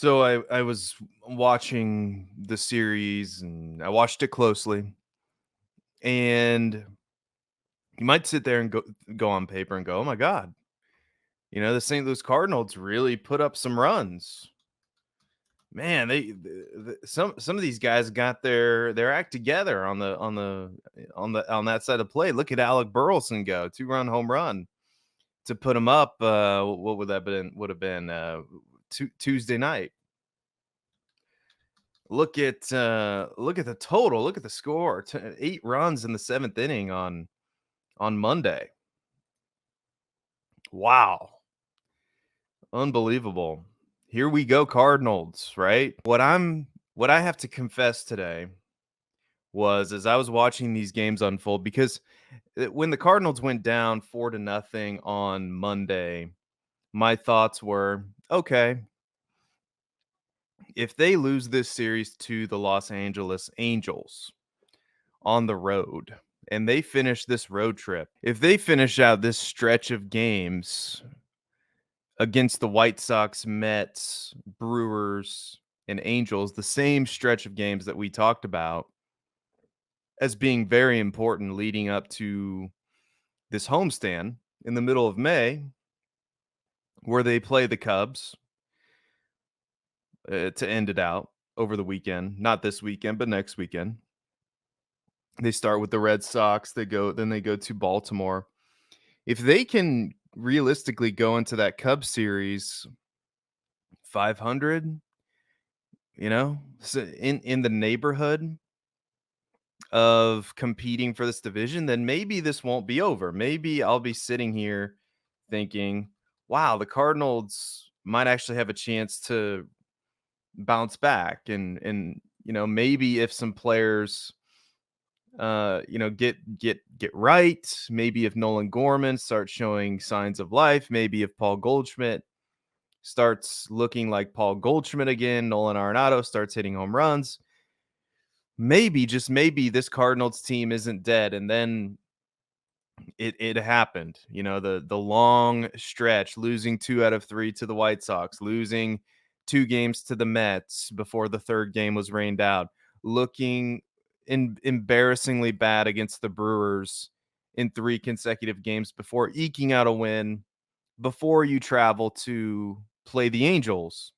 So I was watching the series and I watched it closely. And you might sit there and go on paper and go, "Oh my god, the St. Louis Cardinals really put up some runs." Man, some of these guys got their act together on that side of play. Look at Alec Burleson go, 2-run home run to put him up. What would have been Tuesday night. Look at the total. Look at the score. 8 runs in the 7th inning on Monday. Wow. Unbelievable. Here we go, Cardinals, right? What I have to confess today was as I was watching these games unfold, because when the Cardinals went down 4 to nothing on Monday, my thoughts were, okay, if they lose this series to the Los Angeles Angels on the road and they finish this road trip, if they finish out this stretch of games against the White Sox, Mets, Brewers, and Angels, the same stretch of games that we talked about as being very important leading up to this homestand in the middle of May, where they play the Cubs to end it out over the weekend. Not this weekend, but next weekend. They start with the Red Sox. Then they go to Baltimore. If they can realistically go into that Cubs series 500, so in the neighborhood of competing for this division, then maybe this won't be over. Maybe I'll be sitting here thinking, wow, the Cardinals might actually have a chance to bounce back and maybe if some players get right, maybe if Nolan Gorman starts showing signs of life, maybe if Paul Goldschmidt starts looking like Paul Goldschmidt again, Nolan Arenado starts hitting home runs, maybe, just maybe, this Cardinals team isn't dead. And then it happened, the long stretch, losing 2 out of 3 to the White Sox, losing 2 games to the Mets before the third game was rained out, looking embarrassingly bad against the Brewers in 3 consecutive games before eking out a win before you travel to play the Angels.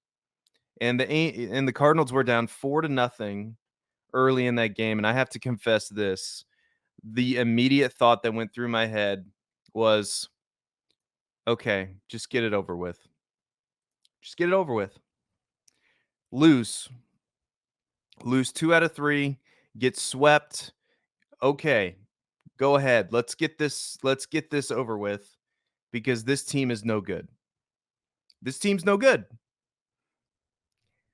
And the Cardinals were down 4 to nothing early in that game, and I have to confess this. The immediate thought that went through my head was, okay, just get it over with. Just get it over with. Lose. Lose 2 out of 3, get swept. Okay, go ahead. Let's get this over with because this team is no good. This team's no good.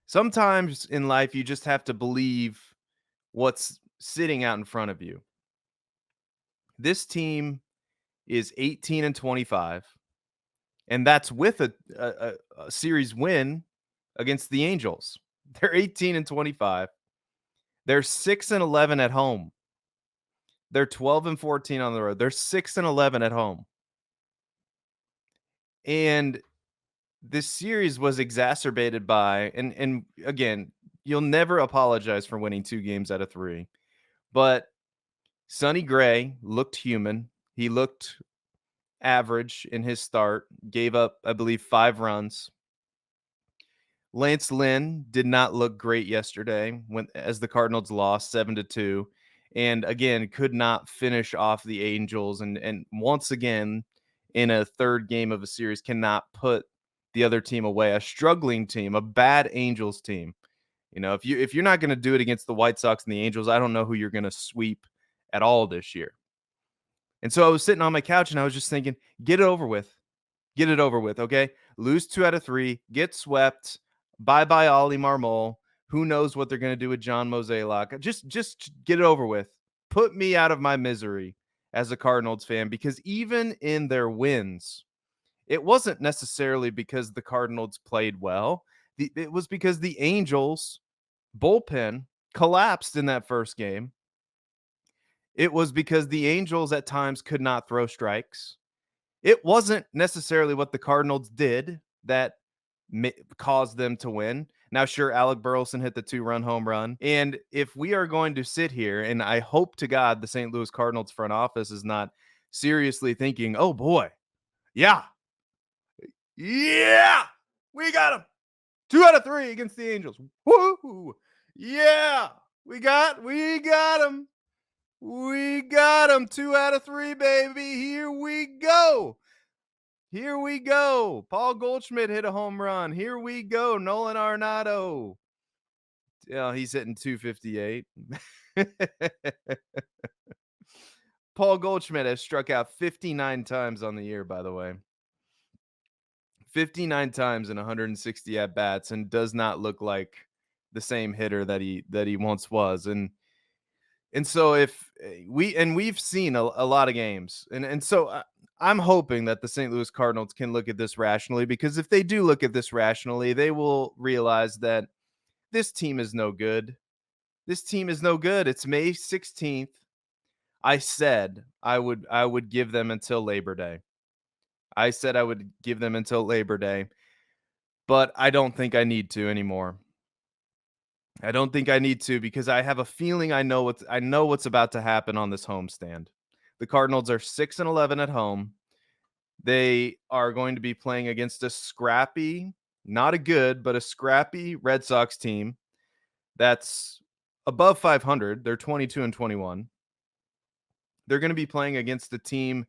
Sometimes in life you just have to believe what's sitting out in front of you. This team is 18 and 25, and that's with a series win against the Angels. They're 18 and 25. They're 6 and 11 at home. They're 12 and 14 on the road. They're 6 and 11 at home. And this series was exacerbated by, and again, you'll never apologize for winning 2 games out of 3. But Sonny Gray looked human. He looked average in his start, gave up, I believe, 5 runs. Lance Lynn did not look great yesterday as the Cardinals lost 7-2, and again could not finish off the Angels, and once again in a third game of a series cannot put the other team away, a struggling team, a bad Angels team. If you're not going to do it against the White Sox and the Angels, I don't know who you're going to sweep at all this year. And so I was sitting on my couch and I was just thinking, get it over with. Get it over with, okay? Lose 2 out of 3, get swept. Bye-bye Ollie Marmol. Who knows what they're going to do with John Mozeliak? Just get it over with. Put me out of my misery as a Cardinals fan, because even in their wins, it wasn't necessarily because the Cardinals played well. It was because the Angels bullpen collapsed in that first game. It was because the Angels at times could not throw strikes. It wasn't necessarily what the Cardinals did that caused them to win. Now, sure, Alec Burleson hit the 2-run home run. And if we are going to sit here, and I hope to God the St. Louis Cardinals front office is not seriously thinking, oh boy, yeah, yeah, we got him. 2 out of 3 against the Angels. Woo! Yeah, we got him. We got him. 2 out of 3, baby. Here we go. Here we go. Paul Goldschmidt hit a home run. Here we go. Nolan Arenado. Yeah, he's hitting 258. Paul Goldschmidt has struck out 59 times on the year, by the way. 59 times in 160 at bats, and does not look like the same hitter that he once was. And so if we've seen a lot of games, and so I'm hoping that the St. Louis Cardinals can look at this rationally, because if they do look at this rationally, they will realize that this team is no good. This team is no good. It's May 16th. I said I would give them until Labor Day. I said I would give them until Labor Day, but I don't think I need to anymore. I don't think I need to, because I have a feeling I know what's about to happen on this homestand. The Cardinals are 6-11 at home. They are going to be playing against a scrappy, not a good, but a scrappy Red Sox team that's above 500. They're 22-21. They're going to be playing against a team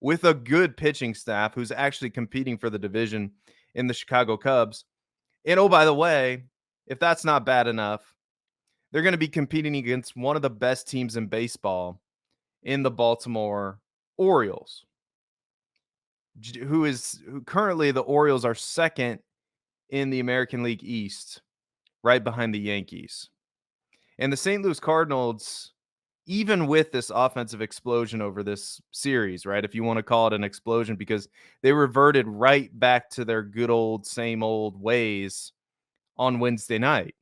with a good pitching staff who's actually competing for the division in the Chicago Cubs. And oh, by the way, if that's not bad enough, they're going to be competing against one of the best teams in baseball in the Baltimore Orioles, who currently the Orioles are second in the American League East, right behind the Yankees. And the St. Louis Cardinals, even with this offensive explosion over this series, right? If you want to call it an explosion, because they reverted right back to their good old, same old ways on Wednesday night,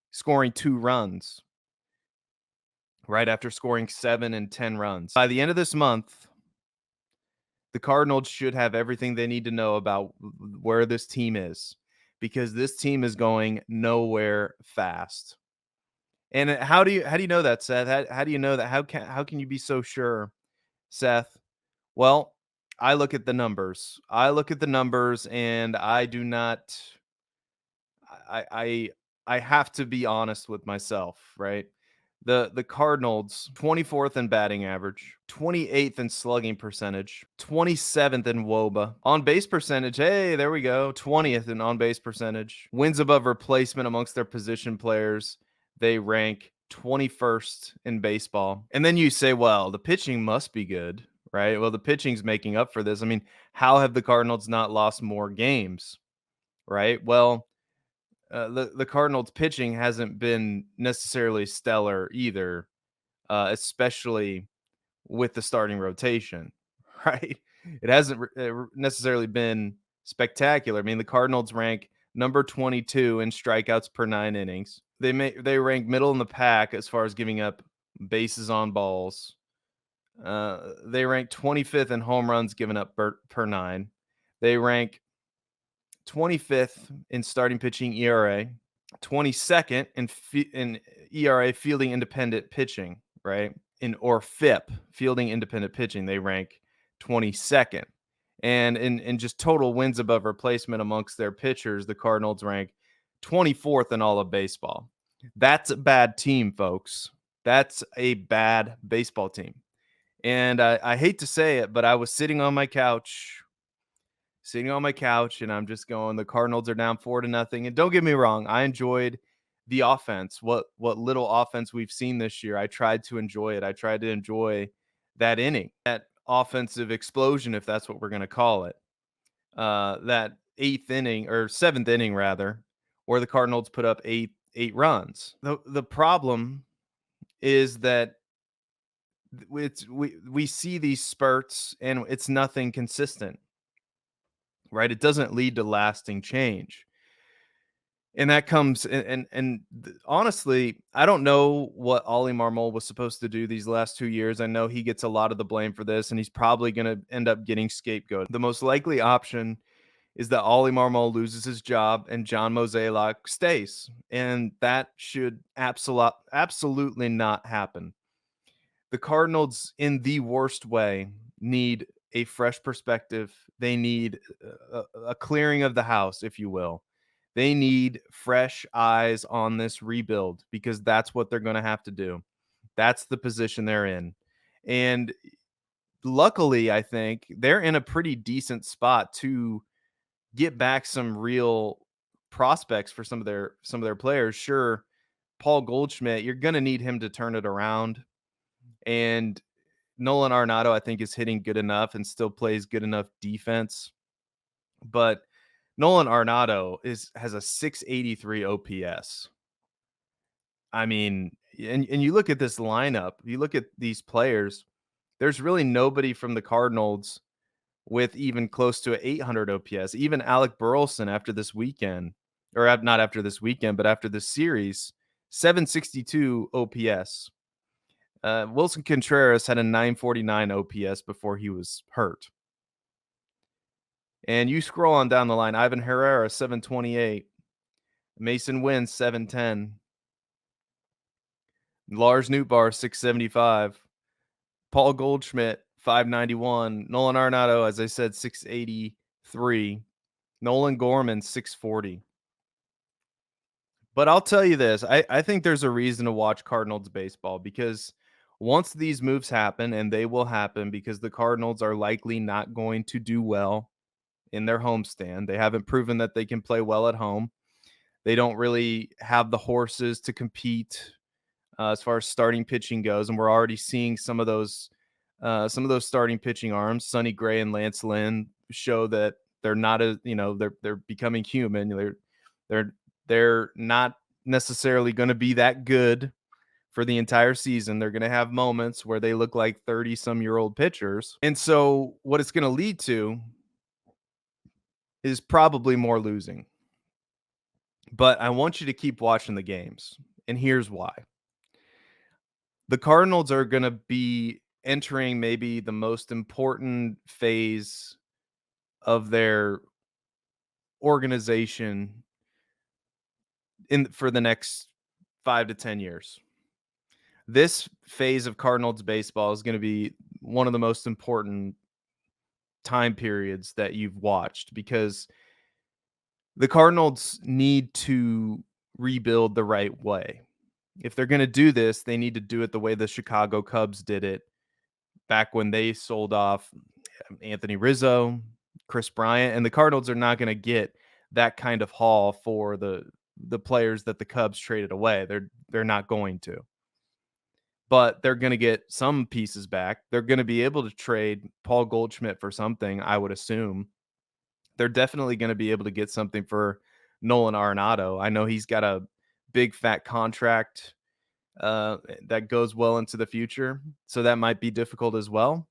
scoring 2 runs right after scoring 7 and 10 runs. By the end of this month, the Cardinals should have everything they need to know about where this team is, because this team is going nowhere fast. And how do you know that, Seth? How do you know that? How can you be so sure, Seth? Well, I look at the numbers. And I do not. I have to be honest with myself, right? The Cardinals, 24th in batting average, 28th in slugging percentage, 27th in WOBA. On base percentage, hey, there we go, 20th in on base percentage. Wins above replacement amongst their position players, they rank 21st in baseball. And then you say, well, the pitching must be good, right? Well, the pitching's making up for this. I mean, how have the Cardinals not lost more games, right? Well, the Cardinals pitching hasn't been necessarily stellar either, especially with the starting rotation, right? It hasn't necessarily been spectacular. I mean, the Cardinals rank number 22 in strikeouts per 9 innings. They rank middle in the pack as far as giving up bases on balls. They rank 25th in home runs given up per 9. They rank 25th in starting pitching ERA, 22nd in ERA fielding independent pitching, right? Or FIP, fielding independent pitching, they rank 22nd. And in just total wins above replacement amongst their pitchers, the Cardinals rank 24th in all of baseball. That's a bad team, folks. That's a bad baseball team. And I hate to say it, but I was sitting on my couch, and I'm just going, the Cardinals are down 4-0. And don't get me wrong, I enjoyed the offense. What little offense we've seen this year, I tried to enjoy it. I tried to enjoy that inning, that offensive explosion, if that's what we're going to call it. That 8th inning, or 7th inning rather, where the Cardinals put up eight runs. The problem is that we see these spurts and it's nothing consistent. Right? It doesn't lead to lasting change. And that comes honestly, I don't know what Ollie Marmol was supposed to do these last 2 years. I know he gets a lot of the blame for this, and he's probably going to end up getting scapegoated. The most likely option is that Ollie Marmol loses his job and John Mozeliak stays, and that should absolutely not happen. The Cardinals, in the worst way, need a fresh perspective. They need a clearing of the house, if you will. They need fresh eyes on this rebuild because that's what they're going to have to do. That's the position they're in. And luckily, I think they're in a pretty decent spot to get back some real prospects for some of their players. Sure, Paul Goldschmidt, you're going to need him to turn it around. And Nolan Arenado, I think, is hitting good enough and still plays good enough defense. But Nolan Arenado has a 683 OPS. I mean, and you look at this lineup, you look at these players, there's really nobody from the Cardinals with even close to a 800 OPS. Even Alec Burleson after this weekend, or not after this weekend, but after this series, 762 OPS. Wilson Contreras had a 949 OPS before he was hurt. And you scroll on down the line, Ivan Herrera, 728. Mason Wynn, 710. Lars Nootbaar, 675. Paul Goldschmidt, 591. Nolan Arenado, as I said, 683. Nolan Gorman, 640. But I'll tell you this, I think there's a reason to watch Cardinals baseball because once these moves happen, and they will happen because the Cardinals are likely not going to do well in their homestand. They haven't proven that they can play well at home. They don't really have the horses to compete as far as starting pitching goes, and we're already seeing some of those starting pitching arms. Sonny Gray and Lance Lynn show that they're not a they're becoming human. They're they're not necessarily going to be that good for the entire season. They're going to have moments where they look like 30 some year old pitchers. And so what it's going to lead to is probably more losing. But I want you to keep watching the games. And here's why. The Cardinals are going to be entering maybe the most important phase of their organization in for the next 5 to 10 years. This phase of Cardinals baseball is going to be one of the most important time periods that you've watched because the Cardinals need to rebuild the right way. If they're going to do this, they need to do it the way the Chicago Cubs did it back when they sold off Anthony Rizzo, Chris Bryant, and the Cardinals are not going to get that kind of haul for the players that the Cubs traded away. They're not going to. But they're going to get some pieces back. They're going to be able to trade Paul Goldschmidt for something, I would assume. They're definitely going to be able to get something for Nolan Arenado. I know he's got a big fat contract that goes well into the future, so that might be difficult as well.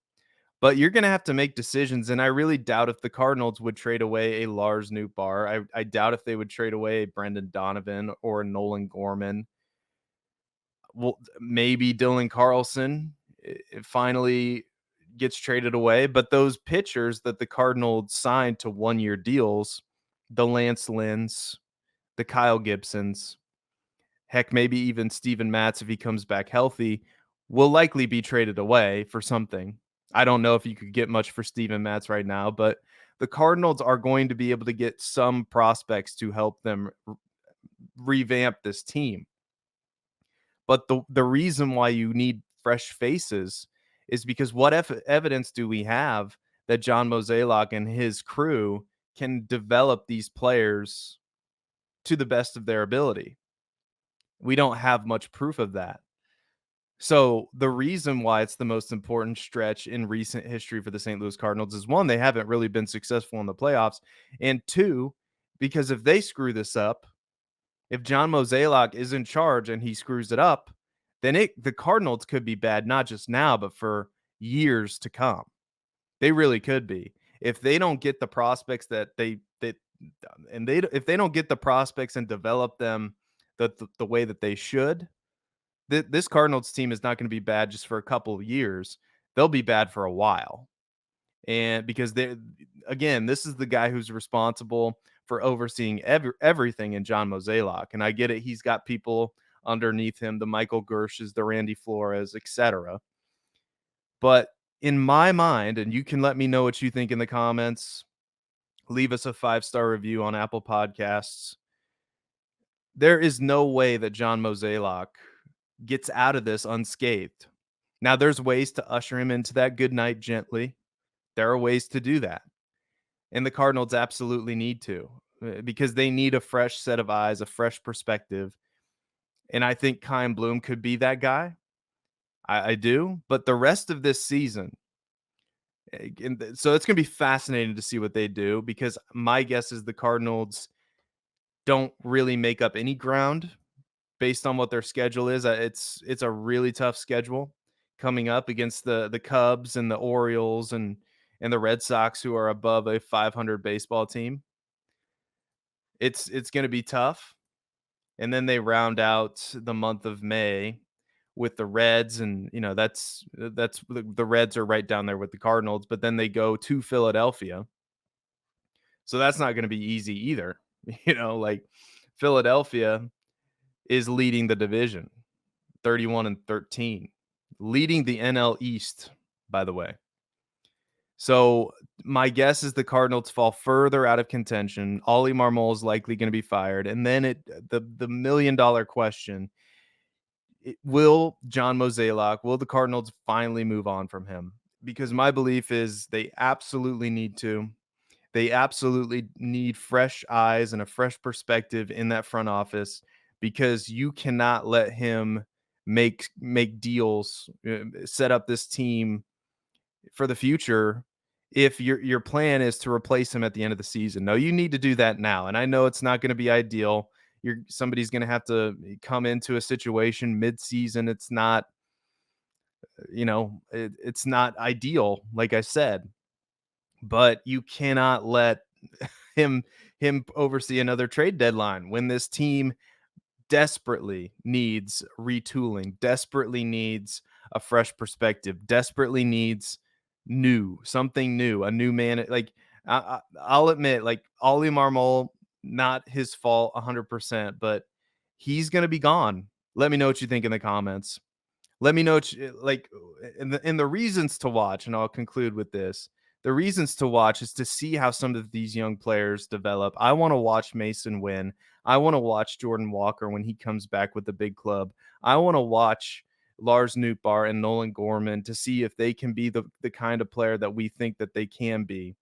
But you're going to have to make decisions, and I really doubt if the Cardinals would trade away a Lars Nootbaar. I doubt if they would trade away a Brendan Donovan or a Nolan Gorman. Well, maybe Dylan Carlson finally gets traded away, but those pitchers that the Cardinals signed to one-year deals, the Lance Lynns, the Kyle Gibsons, heck, maybe even Steven Matz if he comes back healthy, will likely be traded away for something. I don't know if you could get much for Steven Matz right now, but the Cardinals are going to be able to get some prospects to help them revamp this team. But the reason why you need fresh faces is because what evidence do we have that John Mozeliak and his crew can develop these players to the best of their ability? We don't have much proof of that. So the reason why it's the most important stretch in recent history for the St. Louis Cardinals is one, they haven't really been successful in the playoffs, and two, because if they screw this up, if John Mozeliak is in charge and he screws it up, then the Cardinals could be bad not just now, but for years to come. They really could be. If they don't get the prospects if they don't get the prospects and develop them the way that they should, this Cardinals team is not going to be bad just for a couple of years. They'll be bad for a while. And because they again, this is the guy who's responsible for overseeing everything in John Mozeliak. And I get it, he's got people underneath him, the Michael Gershes, the Randy Flores, etc. But in my mind, and you can let me know what you think in the comments, leave us a 5-star review on Apple Podcasts. There is no way that John Mozeliak gets out of this unscathed. Now, there's ways to usher him into that good night gently. There are ways to do that. And the Cardinals absolutely need to, because they need a fresh set of eyes, a fresh perspective. And I think Kyle Bloom could be that guy. I do. But the rest of this season, so it's going to be fascinating to see what they do, because my guess is the Cardinals don't really make up any ground based on what their schedule is. It's a really tough schedule coming up against the Cubs and the Orioles and the Red Sox, who are above a 500 baseball team. It's going to be tough. And then they round out the month of May with the Reds, and that's the Reds are right down there with the Cardinals, but then they go to Philadelphia. So that's not going to be easy either. Like Philadelphia is leading the division, 31-13, leading the NL East, by the way. So my guess is the Cardinals fall further out of contention. Ollie Marmol is likely going to be fired. And then the $1,000,000 question, will John Mozeliak, will the Cardinals finally move on from him? Because my belief is they absolutely need to. They absolutely need fresh eyes and a fresh perspective in that front office, because you cannot let him make deals, set up this team for the future if your plan is to replace him at the end of the season. No, you need to do that now. And I know it's not going to be ideal. Somebody's going to have to come into a situation mid-season. It's not, it's not ideal, like I said, but you cannot let him oversee another trade deadline when this team desperately needs retooling, desperately needs a fresh perspective, desperately needs something new, a new man. Like I'll admit, like Ollie Marmol, not his fault 100%, but he's going to be gone. Let me know what you think in the comments. Let me know like in the reasons to watch, and I'll conclude with this. The reasons to watch is to see how some of these young players develop. I want to watch Mason Wynn. I want to watch Jordan Walker when he comes back with the big club. I want to watch Lars Nootbaar and Nolan Gorman to see if they can be the kind of player that we think that they can be.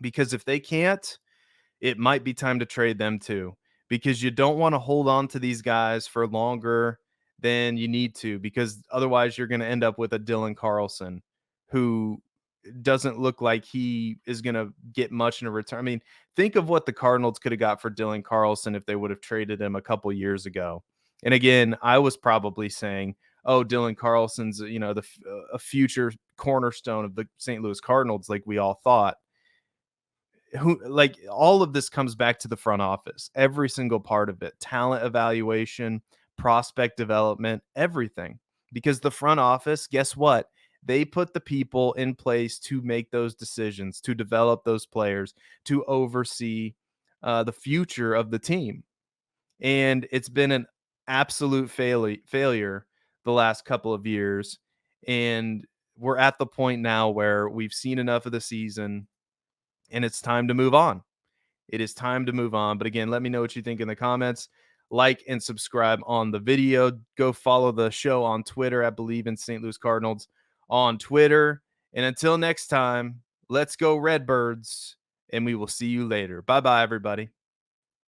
Because if they can't, it might be time to trade them too, because you don't want to hold on to these guys for longer than you need to, because otherwise you're going to end up with a Dylan Carlson who doesn't look like he is going to get much in a return. I mean, think of what the Cardinals could have got for Dylan Carlson if they would have traded him a couple years ago. And again, I was probably saying, oh, Dylan Carlson's, a future cornerstone of the St. Louis Cardinals, like we all thought. Like all of this comes back to the front office, every single part of it, talent evaluation, prospect development, everything. Because the front office, guess what? They put the people in place to make those decisions, to develop those players, to oversee the future of the team. And it's been an absolute failure the last couple of years. And we're at the point now where we've seen enough of the season and it's time to move on. It is time to move on. But again, let me know what you think in the comments. Like and subscribe on the video. Go follow the show on Twitter. I believe in St. Louis Cardinals on Twitter. And until next time, let's go Redbirds. And we will see you later. Bye-bye, everybody.